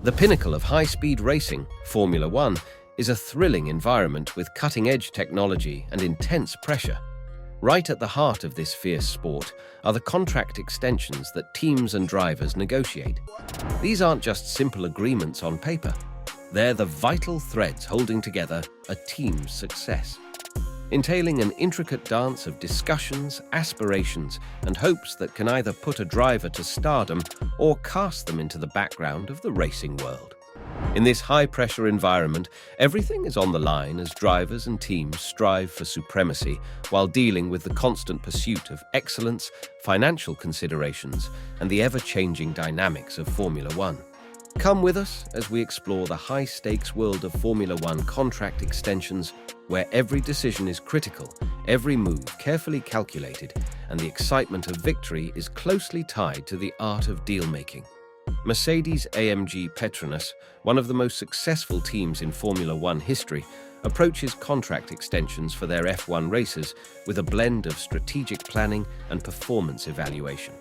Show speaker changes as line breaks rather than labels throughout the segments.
The pinnacle of high-speed racing, Formula One, is a thrilling environment with cutting-edge technology and intense pressure. Right at the heart of this fierce sport are the contract extensions that teams and drivers negotiate. These aren't just simple agreements on paper. They're the vital threads holding together a team's success, entailing an intricate dance of discussions, aspirations, and hopes that can either put a driver to stardom or cast them into the background of the racing world. In this high-pressure environment, everything is on the line as drivers and teams strive for supremacy while dealing with the constant pursuit of excellence, financial considerations, and the ever-changing dynamics of Formula One. Come with us as we explore the high-stakes world of Formula One contract extensions, where every decision is critical, every move carefully calculated, and the excitement of victory is closely tied to the art of deal-making. Mercedes-AMG Petronas, one of the most successful teams in Formula One history, approaches contract extensions for their F1 racers with a blend of strategic planning and performance evaluation.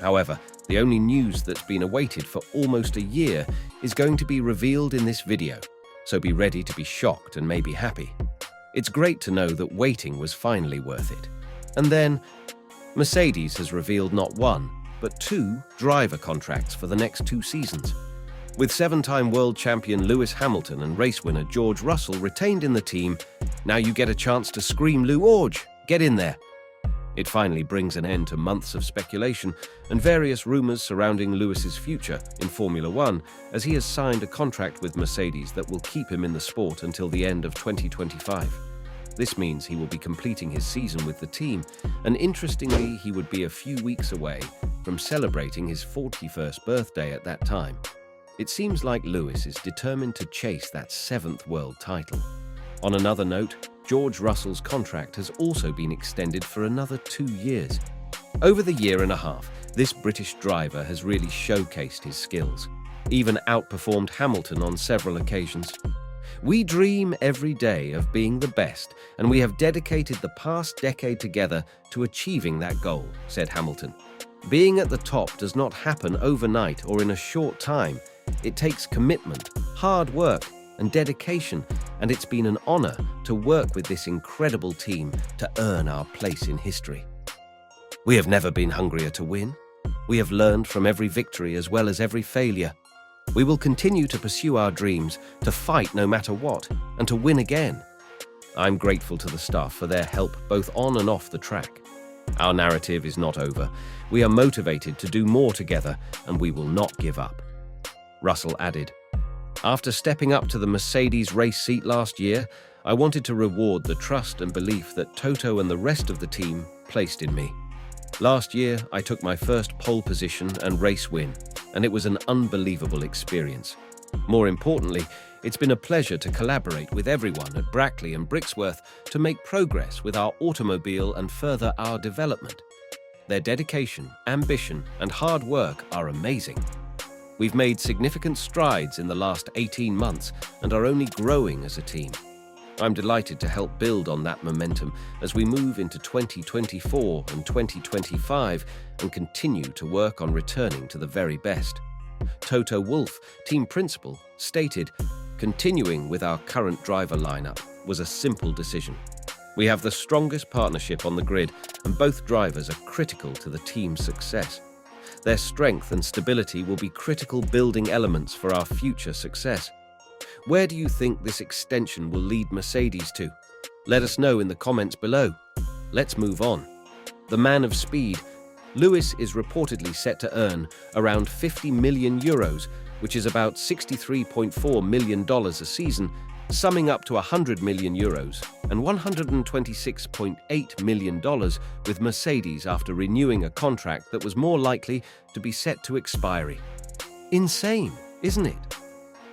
However, the only news that's been awaited for almost a year is going to be revealed in this video, so be ready to be shocked and maybe happy. It's great to know that waiting was finally worth it. And then, Mercedes has revealed not one, but two driver contracts for the next 2 seasons. With 7-time world champion Lewis Hamilton and race winner George Russell retained in the team, now you get a chance to scream Lou Orge, get in there. It finally brings an end to months of speculation and various rumors surrounding Lewis's future in Formula One, as he has signed a contract with Mercedes that will keep him in the sport until the end of 2025. This means he will be completing his season with the team, and interestingly, he would be a few weeks away from celebrating his 41st birthday at that time. It seems like Lewis is determined to chase that 7th world title. On another note, George Russell's contract has also been extended for another 2 years. Over the year and a half, this British driver has really showcased his skills, even outperformed Hamilton on several occasions. We dream every day of being the best, and we have dedicated the past decade together to achieving that goal, said Hamilton. Being at the top does not happen overnight or in a short time. It takes commitment, hard work, and dedication, and it's been an honor to work with this incredible team to earn our place in history. We have never been hungrier to win. We have learned from every victory as well as every failure. We will continue to pursue our dreams, to fight no matter what, and to win again. I'm grateful to the staff for their help both on and off the track. Our narrative is not over. We are motivated to do more together, and we will not give up. Russell added, "After stepping up to the Mercedes race seat last year, I wanted to reward the trust and belief that Toto and the rest of the team placed in me. Last year, I took my first pole position and race win, and it was an unbelievable experience. More importantly, it's been a pleasure to collaborate with everyone at Brackley and Brixworth to make progress with our automobile and further our development. Their dedication, ambition, and hard work are amazing. We've made significant strides in the last 18 months and are only growing as a team. I'm delighted to help build on that momentum as we move into 2024 and 2025 and continue to work on returning to the very best." Toto Wolff, team principal, stated, "Continuing with our current driver lineup was a simple decision. We have the strongest partnership on the grid, and both drivers are critical to the team's success. Their strength and stability will be critical building elements for our future success. Where do you think this extension will lead Mercedes to? Let us know in the comments below. Let's move on." The man of speed, Lewis is reportedly set to earn around €50 million, which is about $63.4 million a season, summing up to €100 million and $126.8 million with Mercedes after renewing a contract that was more likely to be set to expiry. Insane, isn't it?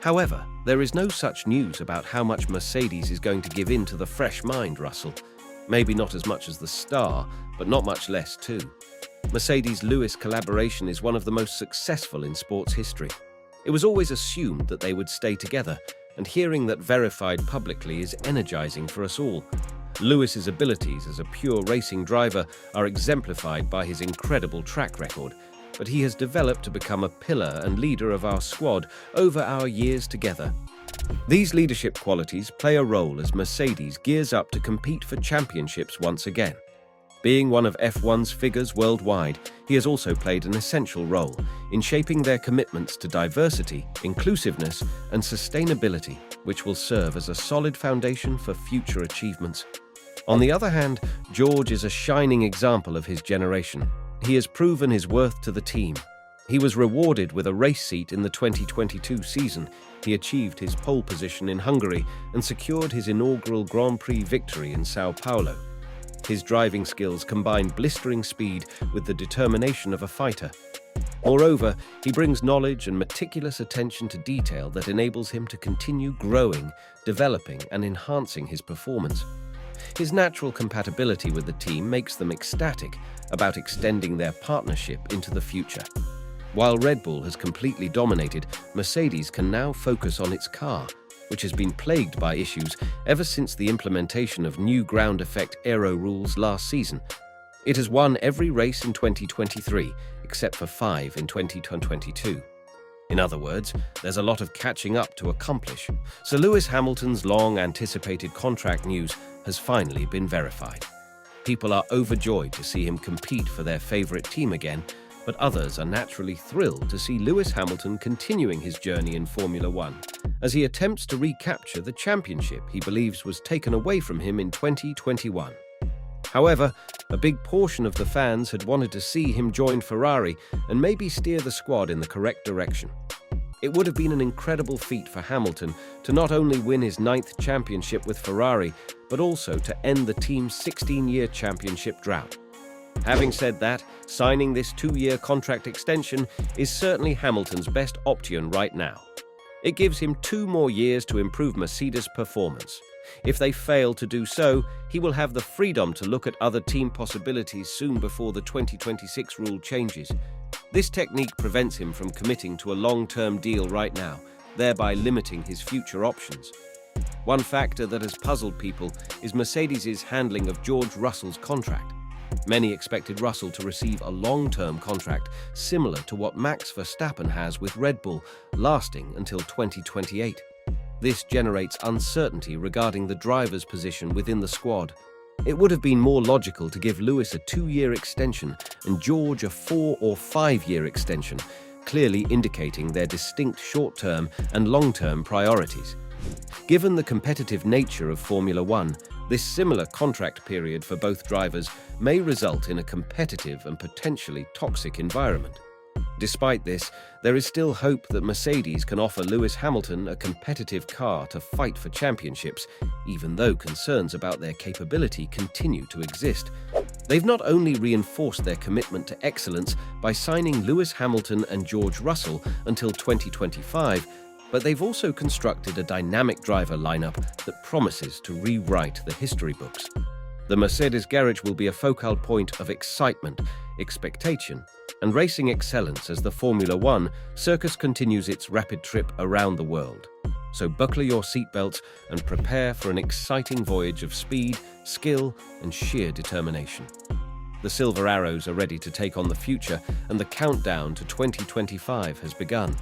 However, there is no such news about how much Mercedes is going to give in to the fresh mind Russell. Maybe not as much as the star, but not much less too. Mercedes-Lewis collaboration is one of the most successful in sports history. It was always assumed that they would stay together, and hearing that verified publicly is energizing for us all. Lewis's abilities as a pure racing driver are exemplified by his incredible track record, but he has developed to become a pillar and leader of our squad over our years together. These leadership qualities play a role as Mercedes gears up to compete for championships once again. Being one of F1's figures worldwide, he has also played an essential role in shaping their commitments to diversity, inclusiveness, and sustainability, which will serve as a solid foundation for future achievements. On the other hand, George is a shining example of his generation. He has proven his worth to the team. He was rewarded with a race seat in the 2022 season. He achieved his pole position in Hungary and secured his inaugural Grand Prix victory in Sao Paulo. His driving skills combine blistering speed with the determination of a fighter. Moreover, he brings knowledge and meticulous attention to detail that enables him to continue growing, developing, and enhancing his performance. His natural compatibility with the team makes them ecstatic about extending their partnership into the future. While Red Bull has completely dominated, Mercedes can now focus on its car, which has been plagued by issues ever since the implementation of new ground effect aero rules last season. It has won every race in 2023, except for 5 in 2022. In other words, there's a lot of catching up to accomplish. So Lewis Hamilton's long-anticipated contract news has finally been verified. People are overjoyed to see him compete for their favorite team again, but others are naturally thrilled to see Lewis Hamilton continuing his journey in Formula One as he attempts to recapture the championship he believes was taken away from him in 2021. However, a big portion of the fans had wanted to see him join Ferrari and maybe steer the squad in the correct direction. It would have been an incredible feat for Hamilton to not only win his 9th championship with Ferrari, but also to end the team's 16-year championship drought. Having said that, signing this 2-year contract extension is certainly Hamilton's best option right now. It gives him 2 more years to improve Mercedes' performance. If they fail to do so, he will have the freedom to look at other team possibilities soon before the 2026 rule changes. This technique prevents him from committing to a long-term deal right now, thereby limiting his future options. One factor that has puzzled people is Mercedes' handling of George Russell's contract. Many expected Russell to receive a long-term contract similar to what Max Verstappen has with Red Bull, lasting until 2028. This generates uncertainty regarding the driver's position within the squad. It would have been more logical to give Lewis a 2-year extension and George a 4- or 5-year extension, clearly indicating their distinct short-term and long-term priorities. Given the competitive nature of Formula One, this similar contract period for both drivers may result in a competitive and potentially toxic environment. Despite this, there is still hope that Mercedes can offer Lewis Hamilton a competitive car to fight for championships, even though concerns about their capability continue to exist. They've not only reinforced their commitment to excellence by signing Lewis Hamilton and George Russell until 2025, but they've also constructed a dynamic driver lineup that promises to rewrite the history books. The Mercedes garage will be a focal point of excitement, expectation, and racing excellence as the Formula One circus continues its rapid trip around the world. So buckle your seatbelts and prepare for an exciting voyage of speed, skill, and sheer determination. The Silver Arrows are ready to take on the future, and the countdown to 2025 has begun.